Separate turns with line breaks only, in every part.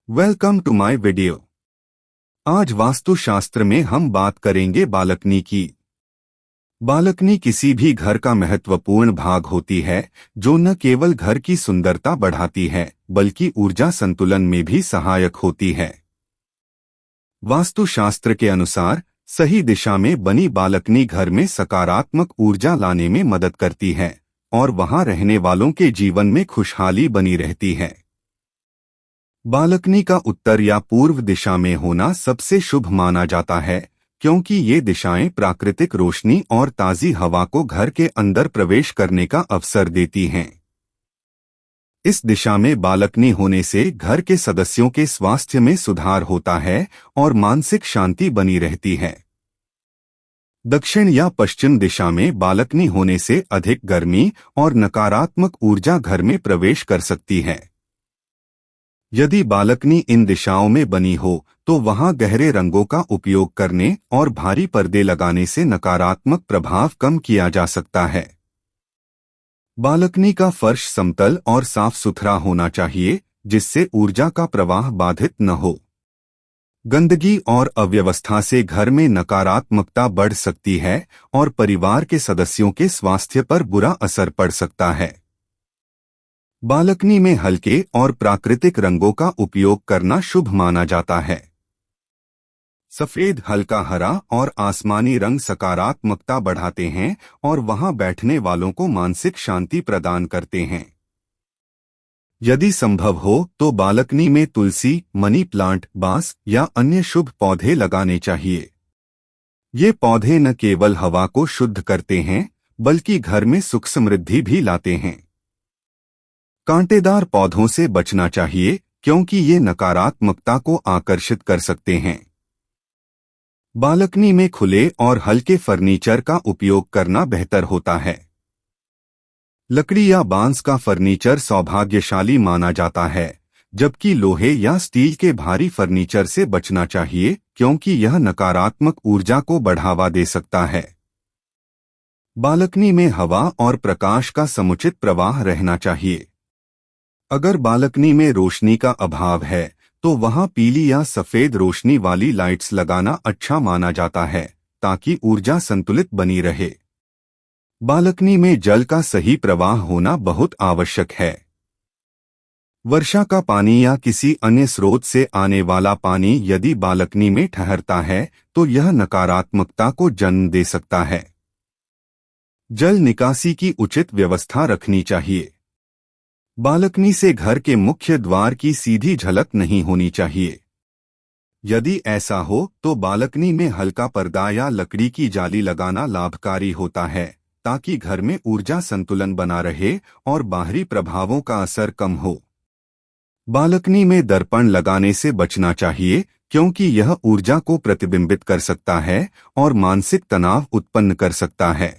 Welcome to my video. आज वास्तुशास्त्र में हम बात करेंगे बालकनी की। बालकनी किसी भी घर का महत्वपूर्ण भाग होती है, जो न केवल घर की सुंदरता बढ़ाती है बल्कि ऊर्जा संतुलन में भी सहायक होती है। वास्तुशास्त्र के अनुसार सही दिशा में बनी बालकनी घर में सकारात्मक ऊर्जा लाने में मदद करती है और वहां रहने वालों के जीवन में खुशहाली बनी रहती है। बालकनी का उत्तर या पूर्व दिशा में होना सबसे शुभ माना जाता है, क्योंकि ये दिशाएं प्राकृतिक रोशनी और ताज़ी हवा को घर के अंदर प्रवेश करने का अवसर देती हैं। इस दिशा में बालकनी होने से घर के सदस्यों के स्वास्थ्य में सुधार होता है और मानसिक शांति बनी रहती है। दक्षिण या पश्चिम दिशा में बालकनी होने से अधिक गर्मी और नकारात्मक ऊर्जा घर में प्रवेश कर सकती है। यदि बालकनी इन दिशाओं में बनी हो तो वहां गहरे रंगों का उपयोग करने और भारी पर्दे लगाने से नकारात्मक प्रभाव कम किया जा सकता है। बालकनी का फर्श समतल और साफ सुथरा होना चाहिए, जिससे ऊर्जा का प्रवाह बाधित न हो। गंदगी और अव्यवस्था से घर में नकारात्मकता बढ़ सकती है और परिवार के सदस्यों के स्वास्थ्य पर बुरा असर पड़ सकता है। बालकनी में हल्के और प्राकृतिक रंगों का उपयोग करना शुभ माना जाता है। सफेद, हल्का हरा और आसमानी रंग सकारात्मकता बढ़ाते हैं और वहां बैठने वालों को मानसिक शांति प्रदान करते हैं। यदि संभव हो तो बालकनी में तुलसी, मनी प्लांट, बांस या अन्य शुभ पौधे लगाने चाहिए। ये पौधे न केवल हवा को शुद्ध करते हैं बल्कि घर में सुख समृद्धि भी लाते हैं। कांटेदार पौधों से बचना चाहिए, क्योंकि ये नकारात्मकता को आकर्षित कर सकते हैं। बालकनी में खुले और हल्के फर्नीचर का उपयोग करना बेहतर होता है। लकड़ी या बांस का फर्नीचर सौभाग्यशाली माना जाता है, जबकि लोहे या स्टील के भारी फर्नीचर से बचना चाहिए, क्योंकि यह नकारात्मक ऊर्जा को बढ़ावा दे सकता है। बालकनी में हवा और प्रकाश का समुचित प्रवाह रहना चाहिए। अगर बालकनी में रोशनी का अभाव है तो वहां पीली या सफेद रोशनी वाली लाइट्स लगाना अच्छा माना जाता है, ताकि ऊर्जा संतुलित बनी रहे। बालकनी में जल का सही प्रवाह होना बहुत आवश्यक है। वर्षा का पानी या किसी अन्य स्रोत से आने वाला पानी यदि बालकनी में ठहरता है तो यह नकारात्मकता को जन्म दे सकता है। जल निकासी की उचित व्यवस्था रखनी चाहिए। बालकनी से घर के मुख्य द्वार की सीधी झलक नहीं होनी चाहिए। यदि ऐसा हो तो बालकनी में हल्का पर्दा या लकड़ी की जाली लगाना लाभकारी होता है, ताकि घर में ऊर्जा संतुलन बना रहे और बाहरी प्रभावों का असर कम हो। बालकनी में दर्पण लगाने से बचना चाहिए, क्योंकि यह ऊर्जा को प्रतिबिंबित कर सकता है और मानसिक तनाव उत्पन्न कर सकता है।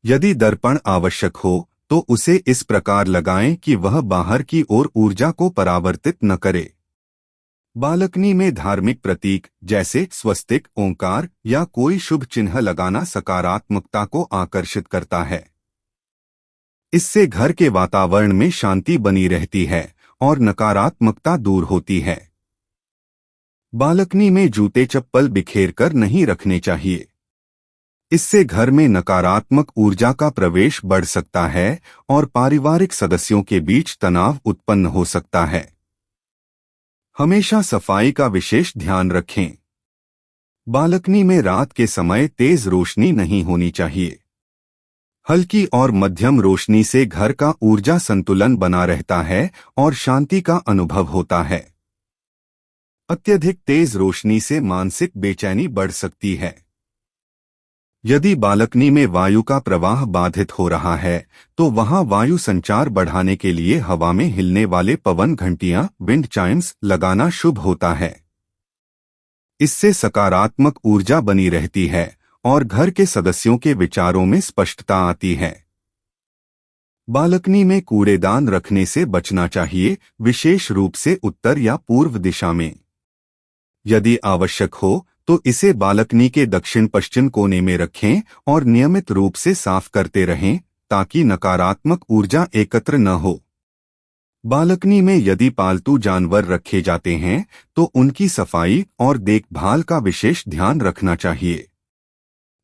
यदि दर्पण आवश्यक हो तो उसे इस प्रकार लगाएं कि वह बाहर की ओर ऊर्जा को परावर्तित न करे। बालकनी में धार्मिक प्रतीक जैसे स्वस्तिक, ओंकार या कोई शुभ चिन्ह लगाना सकारात्मकता को आकर्षित करता है। इससे घर के वातावरण में शांति बनी रहती है और नकारात्मकता दूर होती है। बालकनी में जूते चप्पल बिखेर कर नहीं रखने चाहिए। इससे घर में नकारात्मक ऊर्जा का प्रवेश बढ़ सकता है और पारिवारिक सदस्यों के बीच तनाव उत्पन्न हो सकता है। हमेशा सफाई का विशेष ध्यान रखें। बालकनी में रात के समय तेज रोशनी नहीं होनी चाहिए। हल्की और मध्यम रोशनी से घर का ऊर्जा संतुलन बना रहता है और शांति का अनुभव होता है। अत्यधिक तेज रोशनी से मानसिक बेचैनी बढ़ सकती है। यदि बालकनी में वायु का प्रवाह बाधित हो रहा है तो वहां वायु संचार बढ़ाने के लिए हवा में हिलने वाले पवन घंटियां, विंड चाइम्स लगाना शुभ होता है। इससे सकारात्मक ऊर्जा बनी रहती है और घर के सदस्यों के विचारों में स्पष्टता आती है। बालकनी में कूड़ेदान रखने से बचना चाहिए, विशेष रूप से उत्तर या पूर्व दिशा में। यदि आवश्यक हो तो इसे बालकनी के दक्षिण पश्चिम कोने में रखें और नियमित रूप से साफ करते रहें, ताकि नकारात्मक ऊर्जा एकत्र न हो। बालकनी में यदि पालतू जानवर रखे जाते हैं तो उनकी सफाई और देखभाल का विशेष ध्यान रखना चाहिए।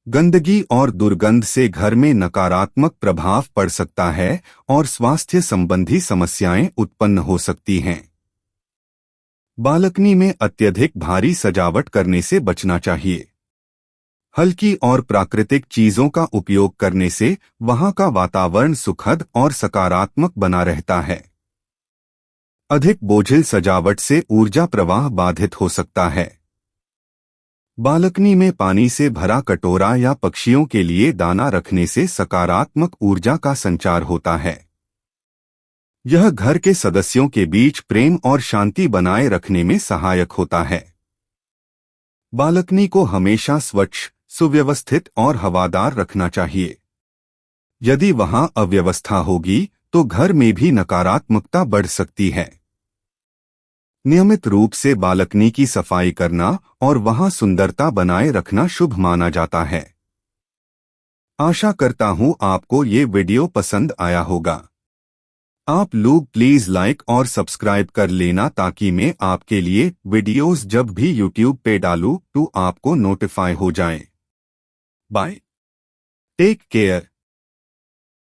गंदगी और दुर्गंध से घर में नकारात्मक प्रभाव पड़ सकता है और स्वास्थ्य संबंधी समस्याएं उत्पन्न हो सकती हैं। बालकनी में अत्यधिक भारी सजावट करने से बचना चाहिए। हल्की और प्राकृतिक चीजों का उपयोग करने से वहां का वातावरण सुखद और सकारात्मक बना रहता है। अधिक बोझिल सजावट से ऊर्जा प्रवाह बाधित हो सकता है। बालकनी में पानी से भरा कटोरा या पक्षियों के लिए दाना रखने से सकारात्मक ऊर्जा का संचार होता है। यह घर के सदस्यों के बीच प्रेम और शांति बनाए रखने में सहायक होता है। बालकनी को हमेशा स्वच्छ, सुव्यवस्थित और हवादार रखना चाहिए। यदि वहां अव्यवस्था होगी तो घर में भी नकारात्मकता बढ़ सकती है। नियमित रूप से बालकनी की सफाई करना और वहां सुंदरता बनाए रखना शुभ माना जाता है। आशा करता हूं आपको ये वीडियो पसंद आया होगा। आप लोग प्लीज लाइक और सब्सक्राइब कर लेना ताकि मैं आपके लिए वीडियोस जब भी यूट्यूब पे डालूं तो आपको नोटिफाई हो जाए। बाय। Take care.